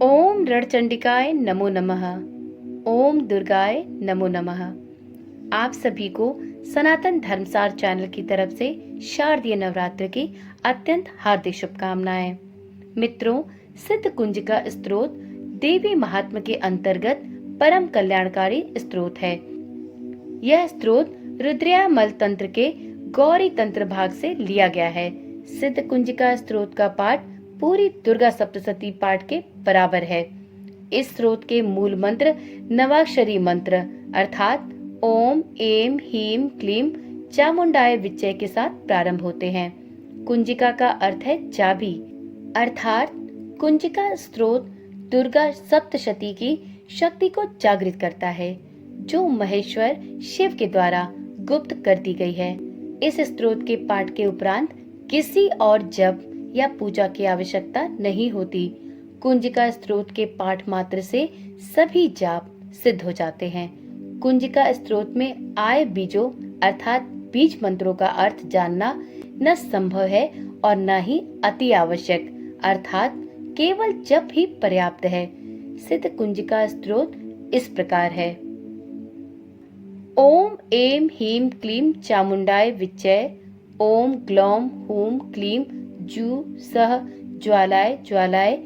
ओम रणचंडिकाय नमो नमः। ओम दुर्गाय नमो नमः। आप सभी को सनातन धर्मसार चैनल की तरफ से शारदीय नवरात्र की अत्यंत हार्दिक शुभकामनाएं। मित्रों, सिद्ध कुंजिका स्तोत्र देवी महात्म्य के अंतर्गत परम कल्याणकारी स्तोत्र है। यह स्तोत्र रुद्रयामल तंत्र के गौरी तंत्र भाग से लिया गया है। सिद्ध कुंजिका स्तोत्र का पाठ पूरी दुर्गा सप्तशती पाठ के बराबर है। इस स्तोत्र के मूल मंत्र नवाक्षरी मंत्र अर्थात ओम एम हीम क्लीम चामुंडाय विच्चय के साथ प्रारंभ होते हैं। कुंजिका का अर्थ है चाबी, अर्थात कुंजिका स्तोत्र दुर्गा सप्तशती की शक्ति को जागृत करता है, जो महेश्वर शिव के द्वारा गुप्त कर दी गई है। इस स्तोत्र के पाठ के उपरांत किसी और जप या पूजा की आवश्यकता नहीं होती। कुंजिका स्तोत्र के पाठ मात्र से सभी जाप सिद्ध हो जाते हैं। कुंजिका स्तोत्र में आए बीजों अर्थात बीज मंत्रों का अर्थ जानना न संभव है और न ही अति आवश्यक, अर्थात केवल जप ही पर्याप्त है। सिद्ध कुंजिका स्तोत्र इस प्रकार है। ओम एम हीम क्लीम चामुंडाय विच्चय। ओम ग्लौम हूम क्लीम जू सह ज्वालाय ज्वालाय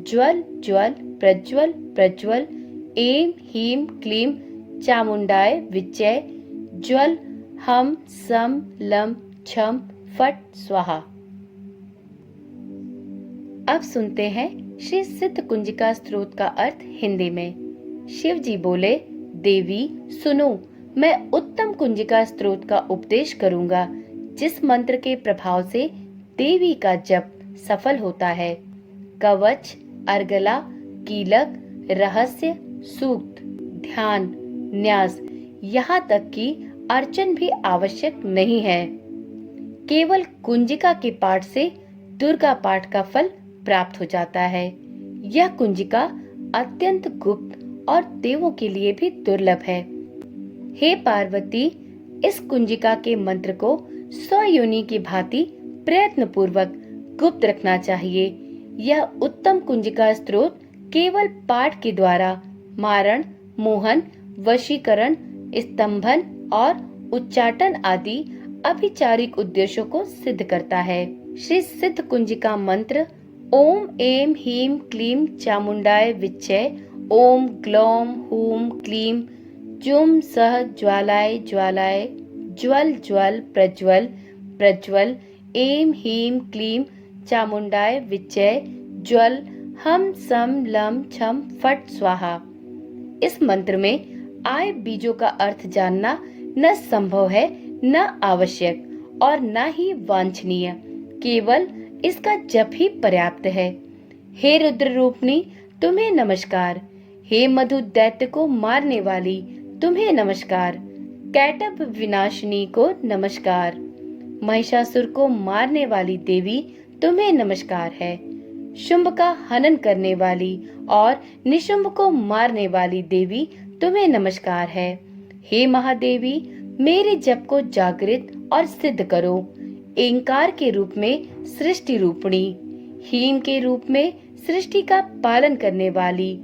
ज्वल ज्वल प्रज्वल प्रज्वल। एम हीम क्लीम चामुंडाय विच्चय। ज्वल हम सम लम छम फट स्वाहा। अब सुनते हैं श्री सिद्ध कुंजिका स्तोत्र का अर्थ हिंदी में। शिव जी बोले, देवी सुनो, मैं उत्तम कुंजिका स्तोत्र का उपदेश करूंगा, जिस मंत्र के प्रभाव से देवी का जप सफल होता है। कवच, अर्गला, कीलक, रहस्य, सूक्त, ध्यान, न्यास, यहाँ तक कि अर्चन भी आवश्यक नहीं है। केवल कुंजिका के पाठ से दुर्गा पाठ का फल प्राप्त हो जाता है। यह कुंजिका अत्यंत गुप्त और देवों के लिए भी दुर्लभ है। हे पार्वती, इस कुंजिका के मंत्र को स्वयोनि की भांति प्रयत्न पूर्वक गुप्त रखना चाहिए। यह उत्तम कुंजिका स्तोत्र केवल पाठ के द्वारा मारण, मोहन, वशीकरण, स्तंभन और उच्चाटन आदि अभिचारिक उद्देश्यों को सिद्ध करता है। श्री सिद्ध कुंजिका मंत्र ओम एम हीम क्लीम चामुंडाय विच्चय। ओम ग्लौम हूम क्लीम जुम सह ज्वालाय ज्वालाय ज्वल ज्वल प्रज्वल प्रज्वल। एम हीम क्लीम चामुंडाय विच्चय। ज्वल हम सम लम छम फट स्वाहा। इस मंत्र में आए बीजों का अर्थ जानना न संभव है, न आवश्यक और न ही वांछनीय, केवल इसका जप ही पर्याप्त है। हे रुद्र रूपनी, तुम्हें नमस्कार। हे मधु दैत्य को मारने वाली, तुम्हें नमस्कार। कैटभ विनाशिनी को नमस्कार। महिषासुर को मारने वाली देवी, तुम्हें नमस्कार है। शुंभ का हनन करने वाली और निशुंभ को मारने वाली देवी, तुम्हें नमस्कार है। हे महादेवी, मेरे जप को जागृत और सिद्ध करो। एंकार के रूप में सृष्टि रूपणी, हीम के रूप में सृष्टि का पालन करने वाली,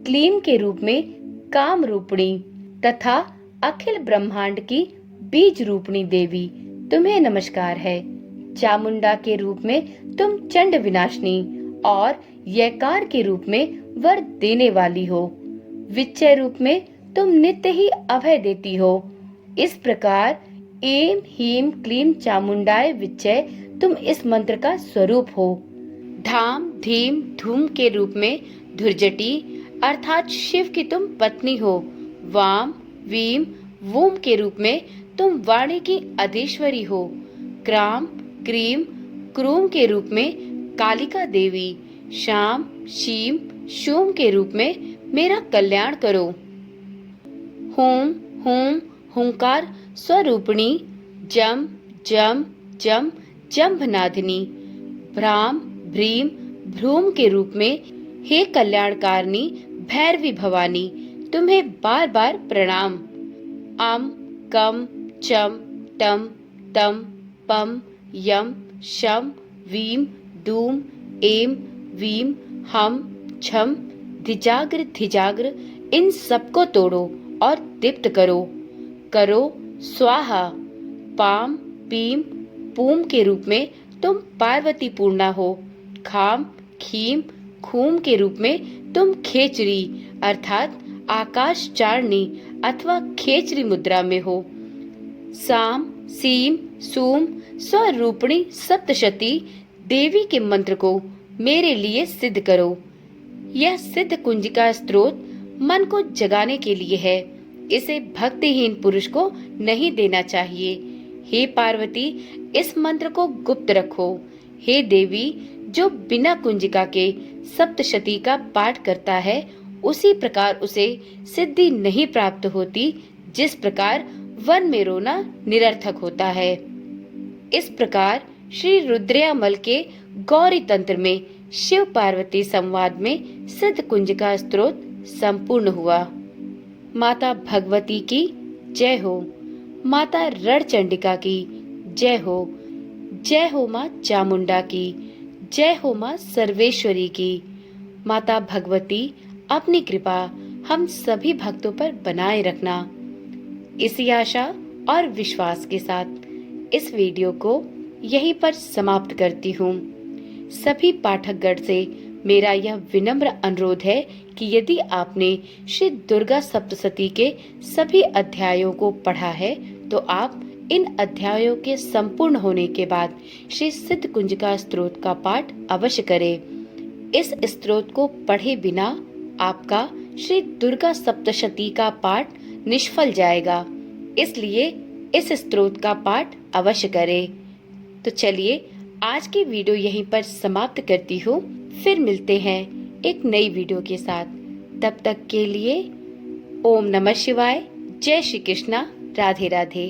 क्लीम के रूप में काम रूपणी तथा अखिल ब्रह्मांड की बीज रूपणी देवी, तुम्हें नमस्कार है। चामुंडा के रूप में तुम चंड विनाशिनी और यकार के रूप में वर देने वाली हो। विच्चय रूप में तुम नित्य ही अभय देती हो। इस प्रकार एम हीम क्लीम चामुंडाय विच्चय तुम इस मंत्र का स्वरूप हो। धाम धीम धूम के रूप में धुर्जटी अर्थात शिव की तुम पत्नी हो। वाम वीम वूम के रूप में तुम वाणी की अधीश्वरी हो। क्राम क्रीम क्रूम के रूप में कालिका देवी। शाम शीम शूम के रूप में मेरा कल्याण करो। होम होम हुंकार स्वरूपिणी। जम जम जम जम्भनादिनी। भ्राम भ्रीम भ्रूम के रूप में हे कल्याणकारिणी भैरवी भवानी, तुम्हें बार बार प्रणाम। अम कम चम टम तम पम यम शम वीम दूम एम वीम हम छम धिजाग्र धिजाग्र इन सबको तोड़ो और दीप्त करो। करो स्वाहा। पाम पीम पूम के रूप में तुम पार्वती पूर्णा हो। खाम खीम खूम के रूप में तुम खेचरी अर्थात आकाश चारणी अथवा खेचरी मुद्रा में हो। साम सीम सूम स्वरूपिणी सप्तशती देवी के मंत्र को मेरे लिए सिद्ध करो। यह सिद्ध कुंजिका स्त्रोत मन को जगाने के लिए है। इसे भक्तिहीन पुरुष को नहीं देना चाहिए। हे पार्वती, इस मंत्र को गुप्त रखो। हे देवी, जो बिना कुंजिका के सप्तशती का पाठ करता है उसी प्रकार उसे सिद्धि नहीं प्राप्त होती जिस प्रकार वन में रोना निरर्थक होता है। इस प्रकार श्री रुद्रयामल के गौरी तंत्र में शिव पार्वती संवाद में सिद्ध कुंजिका स्तोत्र संपूर्ण हुआ। माता भगवती की जय हो। माता रणचंडिका की जय हो। जय हो माँ चामुंडा की। जय हो माँ सर्वेश्वरी की। माता भगवती अपनी कृपा हम सभी भक्तों पर बनाए रखना। इसी आशा और विश्वास के साथ इस वीडियो को यहीं पर समाप्त करती हूँ। सभी पाठकगण से मेरा यह विनम्र अनुरोध है कि यदि आपने श्री दुर्गा सप्तशती के सभी अध्यायों को पढ़ा है तो आप इन अध्यायों के संपूर्ण होने के बाद श्री सिद्ध कुंजिका स्तोत्र का पाठ अवश्य करें। इस स्तोत्र को पढ़े बिना आपका श्री दुर्गा सप्तशती का पाठ निष्फल जाएगा, इसलिए इस स्तोत्र का पाठ अवश्य करें। तो चलिए आज की वीडियो यहीं पर समाप्त करती हूँ। फिर मिलते हैं एक नई वीडियो के साथ। तब तक के लिए ओम नमः शिवाय। जय श्री कृष्णा। राधे राधे।